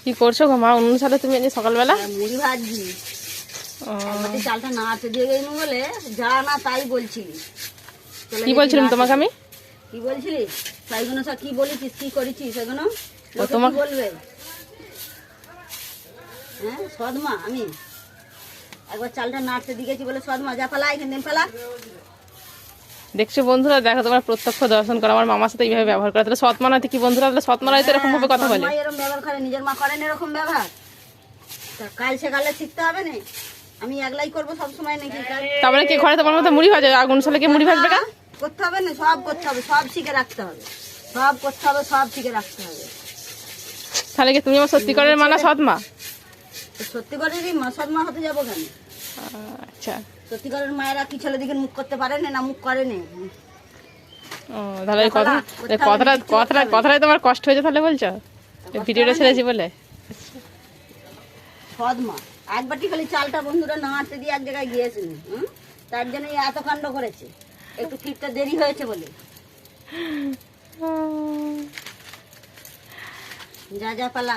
কি করছো গো মা উনুন সাথে তুমি আজ সকালবেলা? মুড়ি ভাজছি। চালটা নাড়তে দিয়ে গেলি বলে যা না তাই বলছিলি। কি বলছিলাম তোমাকে আমি? কি বলছিলি? তাইগুলো সব কি বলেছিস, কি করেছিস সেগুলো তোমাকে বলবে? হ্যাঁ সদমা আমি একবার চালটা নাড়তে দিয়ে গেছি বলে সদমা, যা ফেলা এখান থেকে ফেলা। দেখছো বন্ধুরা, দেখো তোমার প্রত্যক্ষ দর্শন করো আমার মামার সাথে এইভাবে ব্যবহার করে। তাহলে সৎমা নয় কি বন্ধুরা? তাহলে সৎমা নয় তো এরকম ভাবে কথা বলে? এরকম ব্যবহার করে, নিজের মা করেন এরকম ব্যবহার? কাল সে শিখতে হবে না, আমি একলাই করবো সবসময় নাকি? তারপরে কি ঘরে তোমার মতো মুড়ি ভাজে? আগুন সালে কি মুড়ি ভাজবে? করতে হবে না, সব করতে হবে, সব শিখে রাখতে হবে, সব করতে হবে, সব শিখে রাখতে হবে। তাহলে কি তুমি আমার সত্যিকারের মা না সৎমা? সত্যিকারেরই মা, সৎমা হতে যাবো কেন? আচ্ছা, সত্যিকারের মায়েরা কি ছেলেদিকে মুখ করতে পারে না, মুখ করে না? তাহলে কথাটাই তোমার কষ্ট হয়েছে তাহলে বলছো ভিডিওটা ছেড়েছি বলে? সদমা একবারটি খালি চালটা বন্ধুরা নাড়তে দিয়ে এক জায়গায় গিয়েছে, তার জন্য এত কাণ্ড করেছে। একটু ফিরতে দেরি হয়েছে বলে। যা যা পালা